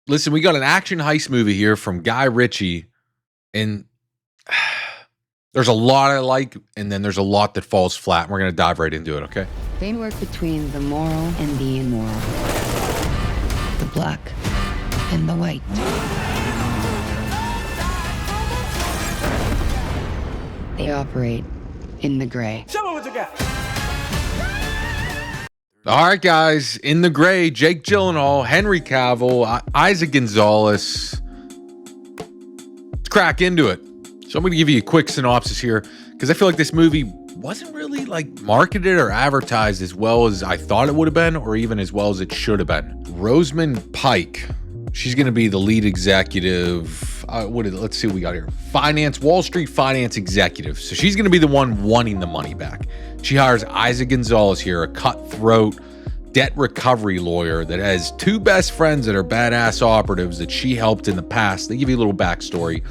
Listen, we got an action heist movie here from Guy Ritchie, and there's a lot I like, and then there's a lot that falls flat. We're going to dive right into it, okay? They work between the moral and the immoral, the black and the white. They operate in the gray. Show me what you got. All right, guys. In the gray, Jake Gyllenhaal, Henry Cavill, Eiza González. Let's crack into it. So I'm going to give you a quick synopsis here because I feel like this movie wasn't really like marketed or advertised as well as I thought it would have been, or even as well as it should have been. Rosamund Pike. She's going to be the lead executive. Let's see what we got here. Wall Street finance executive. So she's going to be the one wanting the money back. She hires Eiza González here, a cutthroat debt recovery lawyer that has two best friends that are badass operatives that she helped in the past. They give you a little backstory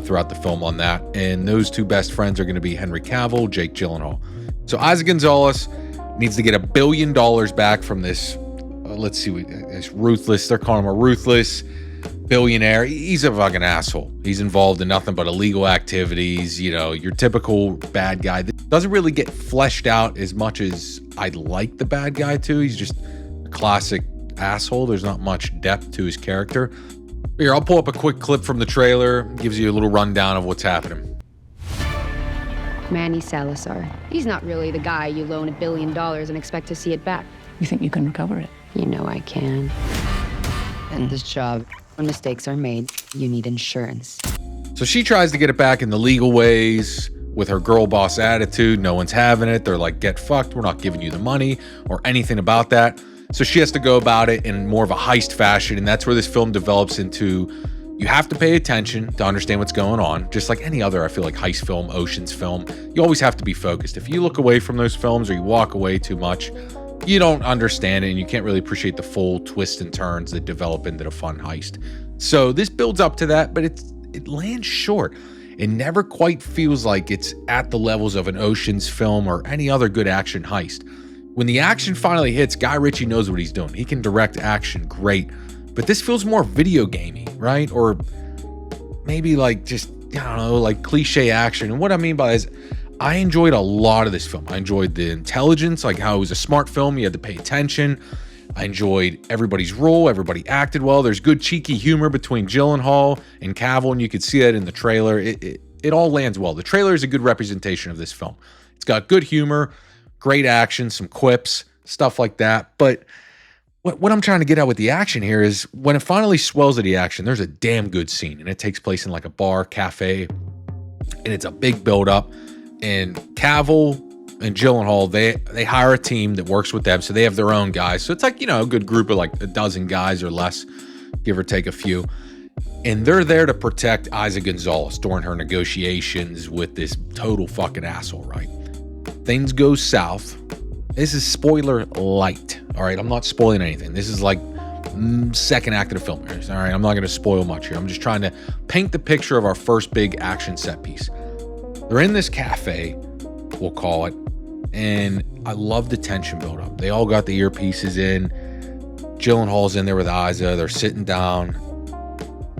throughout the film on that. And those two best friends are going to be Henry Cavill, Jake Gyllenhaal. So Eiza González needs to get $1 billion back from this. Let's see, it's ruthless. They're calling him a ruthless billionaire. He's a fucking asshole. He's involved in nothing but illegal activities. You know, your typical bad guy that doesn't really get fleshed out as much as I'd like the bad guy to. He's just a classic asshole. There's not much depth to his character. Here, I'll pull up a quick clip from the trailer. Gives you a little rundown of what's happening. Manny Salazar. He's not really the guy you loan $1 billion and expect to see it back. You think you can recover it? You know I can. And this job, when mistakes are made, you need insurance. So she tries to get it back in the legal ways with her girl boss attitude. No one's having it. They're like, get fucked. We're not giving you the money or anything about that. So she has to go about it in more of a heist fashion. And that's where this film develops into, you have to pay attention to understand what's going on. Just like any other, I feel like, heist film, oceans film, you always have to be focused. If you look away from those films or you walk away too much, you don't understand it and you can't really appreciate the full twists and turns that develop into the fun heist. So this builds up to that, but it lands short. It never quite feels like it's at the levels of an Ocean's film or any other good action heist. When the action finally hits, Guy Ritchie knows what he's doing. He can direct action great, but this feels more video gamey, right? Or maybe like just, I don't know, like cliche action. And what I mean by that is I enjoyed a lot of this film. I enjoyed the intelligence, like how it was a smart film. You had to pay attention. I enjoyed everybody's role. Everybody acted well. There's good cheeky humor between Gyllenhaal and Cavill, and you could see that in the trailer. It all lands well. The trailer is a good representation of this film. It's got good humor, great action, some quips, stuff like that. But what I'm trying to get at with the action here is when it finally swells to the action, there's a damn good scene, and it takes place in like a bar, cafe, and it's a big build-up. And Cavill and Gyllenhaal, they hire a team that works with them, so they have their own guys. So it's like, you know, a good group of like a dozen guys or less, give or take a few. And they're there to protect Eiza González during her negotiations with this total fucking asshole, right? Things go south. This is spoiler light, all right? I'm not spoiling anything. This is like second act of the film here, all right? I'm not going to spoil much here. I'm just trying to paint the picture of our first big action set piece. They're in this cafe, we'll call it, and I love the tension build up. They all got the earpieces in. Gyllenhaal's in there with Eiza. They're sitting down,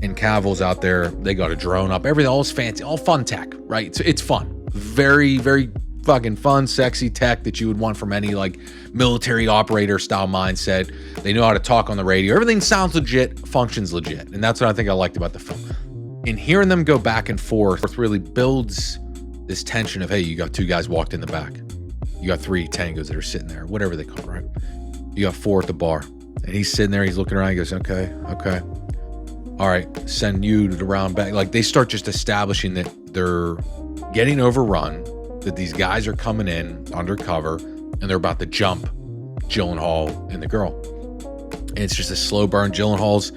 and Cavill's out there. They got a drone up. Everything, all is fancy, all fun tech, right? It's fun. Very, very fucking fun, sexy tech that you would want from any like military operator style mindset. They know how to talk on the radio. Everything sounds legit, functions legit, and that's what I think I liked about the film. And hearing them go back and forth really builds this tension of, hey, you got two guys walked in the back. You got three tangos that are sitting there, whatever they call it, right? You got four at the bar. And he's sitting there, he's looking around, he goes, okay. All right, send you to the round back. Like they start just establishing that they're getting overrun, that these guys are coming in undercover, and they're about to jump Gyllenhaal and the girl. And it's just a slow burn. Gyllenhaal's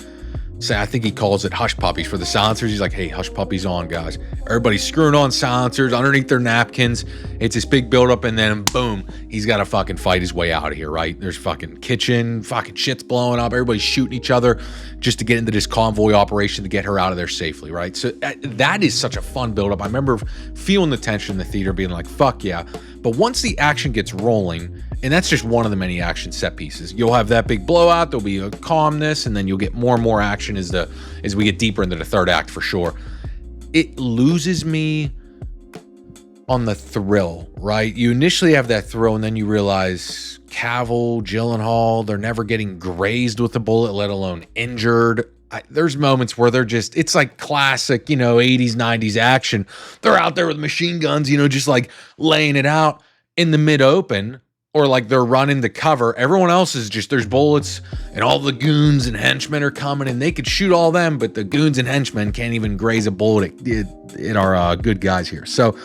I think he calls it hush puppies for the silencers. He's like, hey, hush puppies on, guys. Everybody's screwing on silencers underneath their napkins. It's this big buildup, and then boom, he's got to fucking fight his way out of here, right? There's fucking kitchen, fucking shit's blowing up. Everybody's shooting each other just to get into this convoy operation to get her out of there safely, right? So that is such a fun buildup. I remember feeling the tension in the theater, being like, fuck yeah. But once the action gets rolling, and that's just one of the many action set pieces, you'll have that big blowout, there'll be a calmness, and then you'll get more and more action as we get deeper into the third act for sure. It loses me on the thrill, right? You initially have that thrill, and then you realize Cavill, Gyllenhaal, they're never getting grazed with a bullet, let alone injured. There's moments where they're just, it's like classic, 80s, 90s action. They're out there with machine guns, just like laying it out in the mid-open, or like they're running the cover. Everyone else is just, there's bullets, and all the goons and henchmen are coming, and they could shoot all them, but the goons and henchmen can't even graze a bullet at our good guys here. So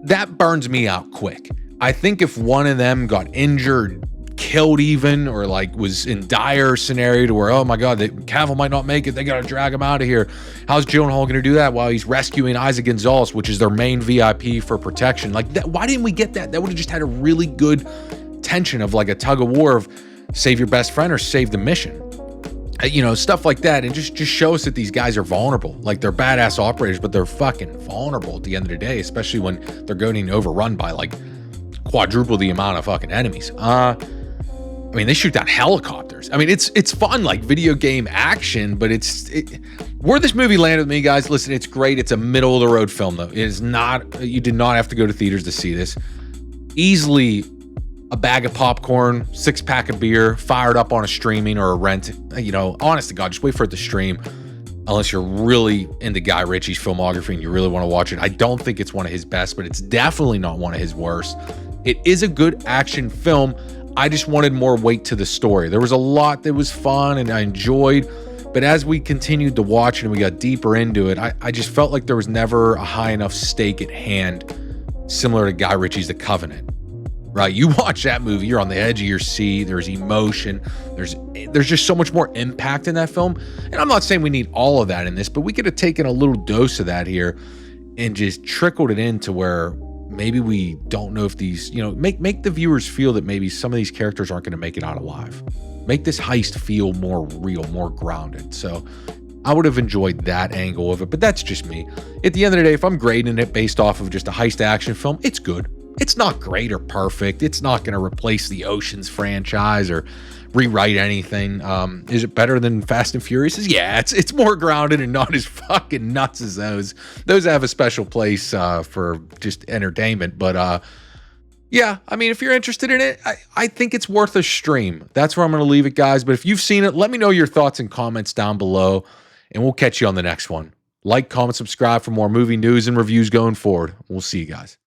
that burns me out quick. I think if one of them got injured, killed even, or like was in dire scenario to where, oh my God, Cavill might not make it, they got to drag him out of here. How's Gyllenhaal going to do that while he's rescuing Eiza González, which is their main VIP for protection? Like that, why didn't we get that? That would have just had a really good tension of like a tug of war of save your best friend or save the mission. Stuff like that, and just show us that these guys are vulnerable. Like they're badass operators, but they're fucking vulnerable at the end of the day, especially when they're getting overrun by like quadruple the amount of fucking enemies. They shoot down helicopters. It's fun, like video game action, but where this movie landed with me, guys, listen, it's great. It's a middle of the road film, though. It is not, you did not have to go to theaters to see this. Easily a bag of popcorn, 6-pack of beer, fired up on a streaming or a rent. Honest to God, just wait for it to stream. Unless you're really into Guy Ritchie's filmography and you really want to watch it. I don't think it's one of his best, but it's definitely not one of his worst. It is a good action film. I just wanted more weight to the story. There was a lot that was fun and I enjoyed, but as we continued to watch it and we got deeper into it, I just felt like there was never a high enough stake at hand, similar to Guy Ritchie's The Covenant. Right? You watch that movie, you're on the edge of your seat. There's emotion. There's just so much more impact in that film. And I'm not saying we need all of that in this, but we could have taken a little dose of that here and just trickled it into where maybe we don't know if these, make the viewers feel that maybe some of these characters aren't going to make it out alive. Make this heist feel more real, more grounded. So I would have enjoyed that angle of it, but that's just me. At the end of the day, if I'm grading it based off of just a heist action film, it's good. It's not great or perfect. It's not going to replace the Oceans franchise or rewrite anything. Is it better than Fast and Furious? Yeah, it's more grounded and not as fucking nuts as those. Those have a special place for just entertainment. But yeah, if you're interested in it, I think it's worth a stream. That's where I'm going to leave it, guys. But if you've seen it, let me know your thoughts and comments down below, and we'll catch you on the next one. Like, comment, subscribe for more movie news and reviews going forward. We'll see you guys.